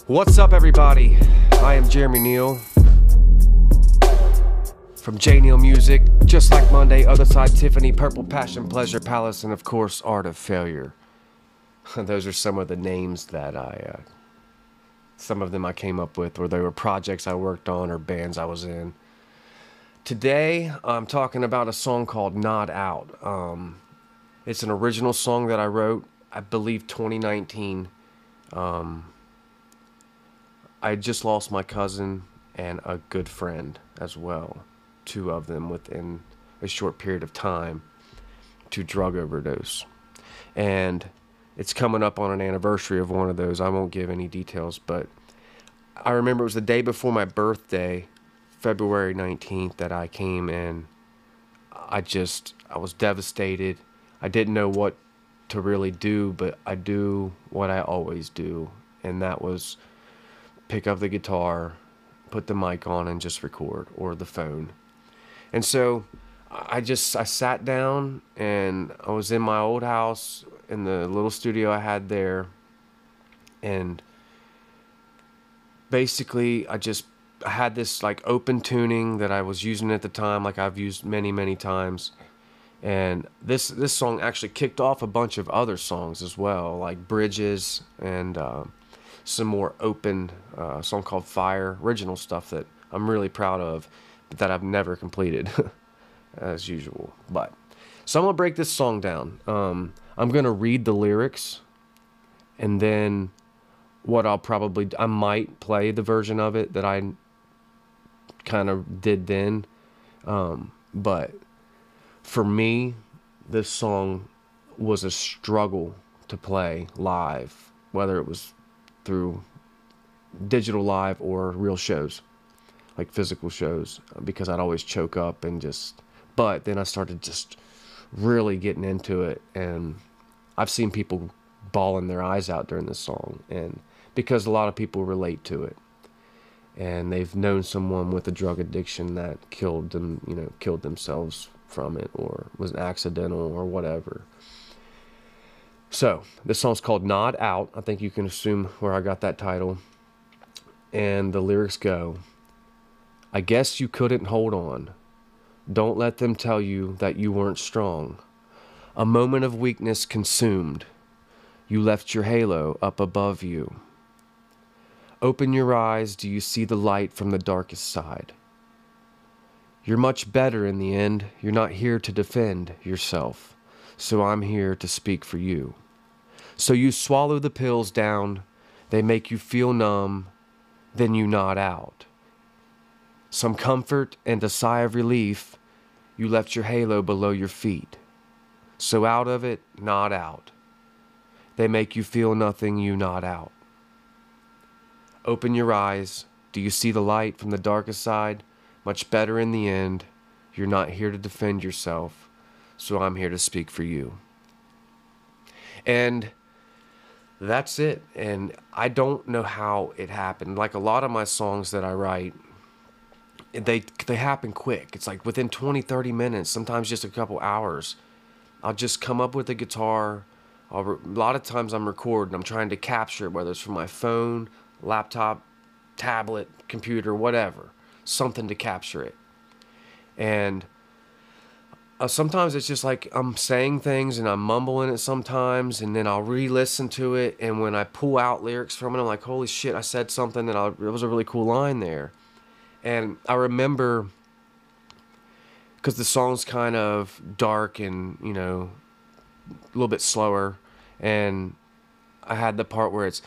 What's up, everybody? I am Jeremy Neal from Neal Music, Just Like Monday, Other Side Tiffany, Purple Passion, Pleasure Palace, and of course, Art of Failure. Those are some of the names that some of them I came up with, or they were projects I worked on or bands I was in. Today, I'm talking about a song called Not Out. It's an original song that I wrote, I believe 2019. I just lost my cousin and a good friend as well. Two of them within a short period of time to drug overdose. And it's coming up on an anniversary of one of those. I won't give any details, but I remember it was the day before my birthday, February 19th, that I came in. I was devastated. I didn't know what to really do, but I do what I always do, and that was pick up the guitar, put the mic on, and just record, or the phone. And so I sat down, and I was in my old house in the little studio I had there, and basically I had this like open tuning that I was using at the time, like I've used many times. And this song actually kicked off a bunch of other songs as well, like bridges and some more open song called Fire, original stuff that I'm really proud of, but that I've never completed as usual. But so I'm gonna break this song down. I'm gonna read the lyrics, and then I might play the version of it that I kind of did then. But for me, this song was a struggle to play live, whether it was through digital live or real shows, like physical shows, because I'd always choke up but then I started just really getting into it, and I've seen people bawling their eyes out during this song, and because a lot of people relate to it, and they've known someone with a drug addiction that killed themselves from it, or was accidental or whatever. So, this song's called Not Out. I think you can assume where I got that title. And the lyrics go, I guess you couldn't hold on. Don't let them tell you that you weren't strong. A moment of weakness consumed. You left your halo up above you. Open your eyes, do you see the light from the darkest side? You're much better in the end. You're not here to defend yourself. So I'm here to speak for you. So you swallow the pills down, they make you feel numb, then you nod out. Some comfort and a sigh of relief, you left your halo below your feet. So out of it, nod out. They make you feel nothing, you nod out. Open your eyes, do you see the light from the darkest side? Much better in the end, you're not here to defend yourself. So I'm here to speak for you. And that's it. And I don't know how it happened. Like a lot of my songs that I write, they happen quick. It's like within 20-30 minutes, sometimes just a couple hours. I'll just come up with a guitar. A lot of times I'm recording. I'm trying to capture it, whether it's from my phone, laptop, tablet, computer, whatever. Something to capture it. And sometimes it's just like I'm saying things and I'm mumbling it sometimes, and then I'll re-listen to it, and when I pull out lyrics from it, I'm like, holy shit, I said something, and it was a really cool line there. And I remember, because the song's kind of dark and, a little bit slower, and I had the part where it's,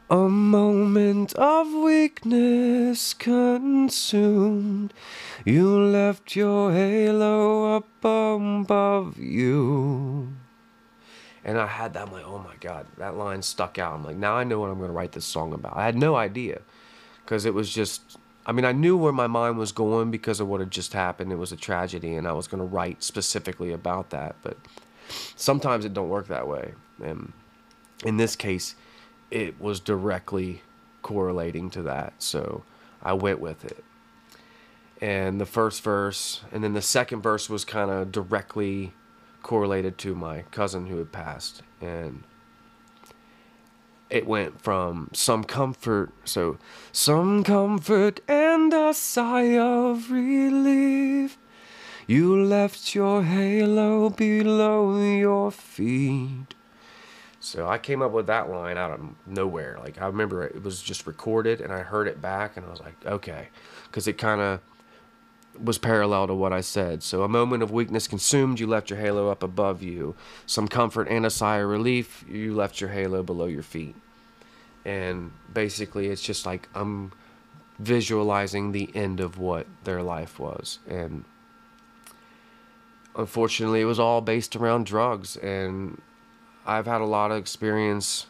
a moment of weakness consumed. You left your halo up above you. And I had that, I'm like, oh my God, that line stuck out. I'm like, now I know what I'm going to write this song about. I had no idea, because it was just, I knew where my mind was going because of what had just happened. It was a tragedy, and I was going to write specifically about that. But sometimes it don't work that way. And in this case, it was directly correlating to that, so I went with it. And the first verse, and then the second verse was kind of directly correlated to my cousin who had passed. And it went from some comfort, so some comfort and a sigh of relief. You left your halo below your feet. So I came up with that line out of nowhere. Like, I remember it was just recorded and I heard it back and I was like, okay, because it kind of was parallel to what I said. So a moment of weakness consumed, you left your halo up above you. Some comfort and a sigh of relief, you left your halo below your feet. And basically it's just like I'm visualizing the end of what their life was. And unfortunately it was all based around drugs, and I've had a lot of experience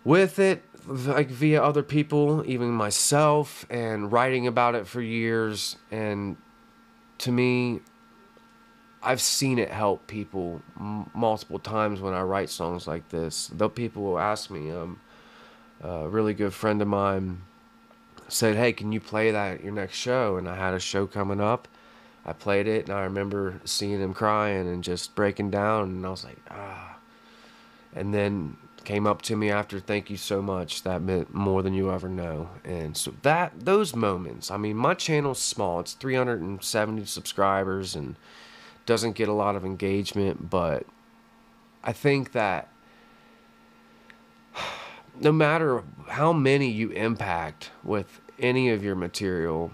with it, like via other people, even myself, and writing about it for years. And to me, I've seen it help people multiple times when I write songs like this. Though people will ask me, a really good friend of mine said, hey, can you play that at your next show? And I had a show coming up. I played it, and I remember seeing him crying and just breaking down, and I was like, ah. And then came up to me after, thank you so much, that meant more than you ever know. And so those moments, I mean, my channel's small, it's 370 subscribers and doesn't get a lot of engagement, but I think that no matter how many you impact with any of your material,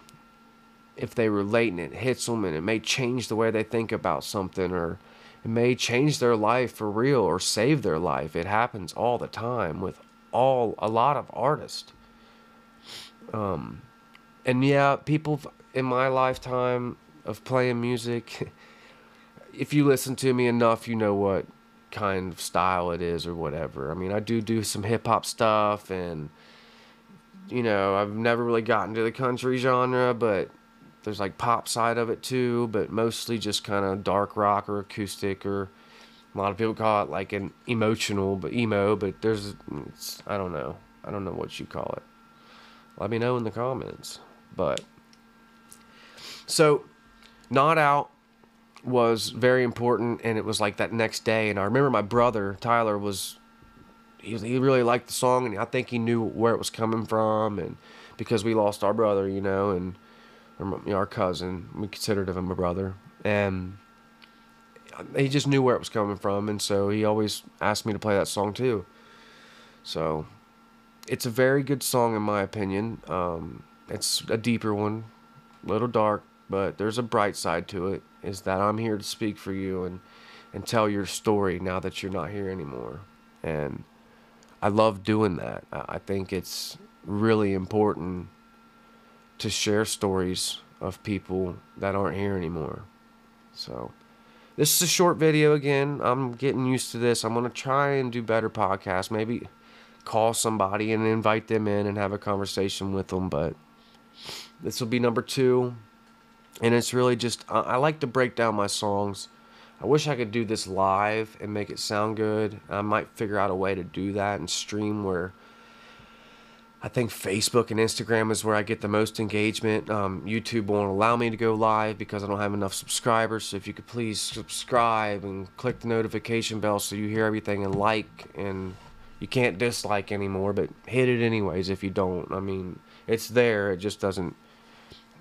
if they relate and it hits them and it may change the way they think about something, or it may change their life for real or save their life. It happens all the time with a lot of artists. And yeah, people in my lifetime of playing music, if you listen to me enough, you know what kind of style it is or whatever. I mean, I do some hip hop stuff, and you know, I've never really gotten to the country genre, but there's like pop side of it too, but mostly just kind of dark rock or acoustic, or a lot of people call it like an emotional, but emo, but I don't know what you call it. Let me know in the comments. But so Not Out was very important, and it was like that next day, and I remember my brother Tyler he really liked the song, and I think he knew where it was coming from, and because we lost our brother, you know, and our cousin, we considered him a brother, and he just knew where it was coming from, and so he always asked me to play that song too. So it's a very good song in my opinion. It's a deeper one, a little dark, but there's a bright side to it, is that I'm here to speak for you and tell your story now that you're not here anymore. And I love doing that. I think it's really important to share stories of people that aren't here anymore. So this is a short video again. I'm getting used to this. I'm going to try and do better podcasts. Maybe call somebody and invite them in and have a conversation with them. But this will be number 2. And it's really just, I like to break down my songs. I wish I could do this live and make it sound good. I might figure out a way to do that and stream, where I think Facebook and Instagram is where I get the most engagement. YouTube won't allow me to go live because I don't have enough subscribers. So if you could please subscribe and click the notification bell so you hear everything, and like, and you can't dislike anymore, but hit it anyways if you don't. I mean, it's there, it just doesn't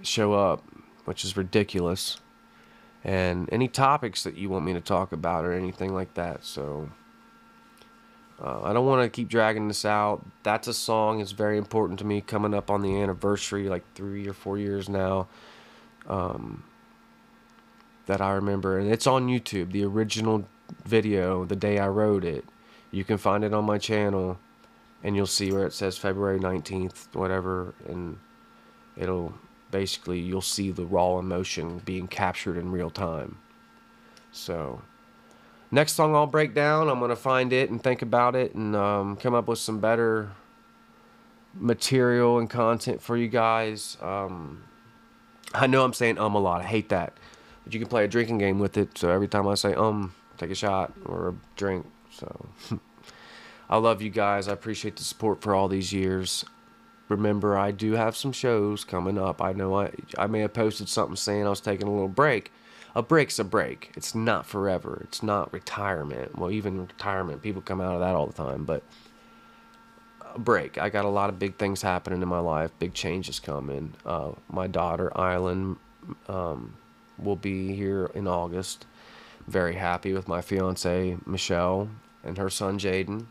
show up, which is ridiculous. And any topics that you want me to talk about or anything like that. So I don't want to keep dragging this out. That's a song. It's very important to me, coming up on the anniversary, like 3 or 4 years now, that I remember. And it's on YouTube, the original video, the day I wrote it. You can find it on my channel, and you'll see where it says February 19th, whatever, and it'll basically, you'll see the raw emotion being captured in real time. So next song I'll break down, I'm going to find it and think about it, and come up with some better material and content for you guys. I know I'm saying a lot. I hate that. But you can play a drinking game with it, so every time I say take a shot or a drink. So I love you guys. I appreciate the support for all these years. Remember, I do have some shows coming up. I know I may have posted something saying I was taking a little break. A break's a break. It's not forever. It's not retirement. Well, even retirement, people come out of that all the time. But a break. I got a lot of big things happening in my life, big changes coming. My daughter, Island, will be here in August. Very happy with my fiance, Michelle, and her son, Jaden.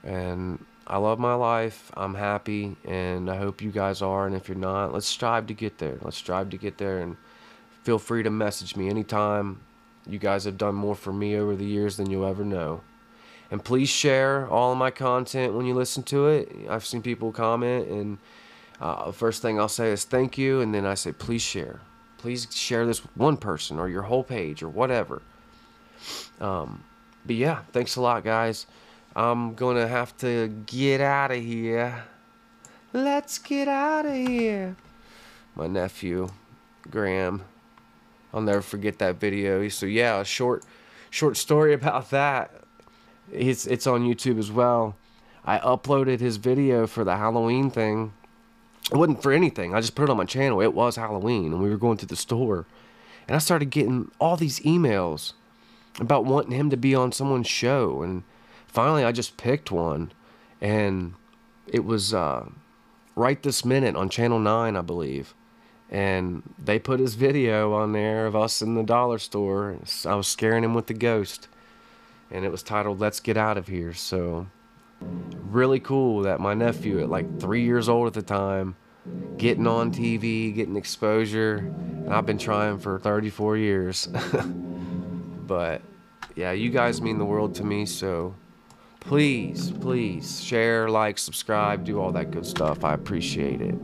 And I love my life. I'm happy, and I hope you guys are. And if you're not, let's strive to get there. Let's strive to get there, and feel free to message me anytime. You guys have done more for me over the years than you'll ever know. And please share all of my content when you listen to it. I've seen people comment, and the first thing I'll say is thank you, and then I say please share. Please share this with one person or your whole page or whatever. But yeah, thanks a lot, guys. I'm going to have to get out of here. Let's get out of here. My nephew, Graham. I'll never forget that video. So yeah, a short story about that. It's on YouTube as well. I uploaded his video for the Halloween thing. It wasn't for anything. I just put it on my channel. It was Halloween, and we were going to the store. And I started getting all these emails about wanting him to be on someone's show. And finally, I just picked one. And it was Right This Minute on Channel 9, I believe. And they put his video on there of us in the dollar store. I was scaring him with the ghost. And it was titled, Let's Get Out of Here. So, really cool that my nephew, at like 3 years old at the time, getting on TV, getting exposure. And I've been trying for 34 years. But, yeah, you guys mean the world to me. So, please share, like, subscribe, do all that good stuff. I appreciate it.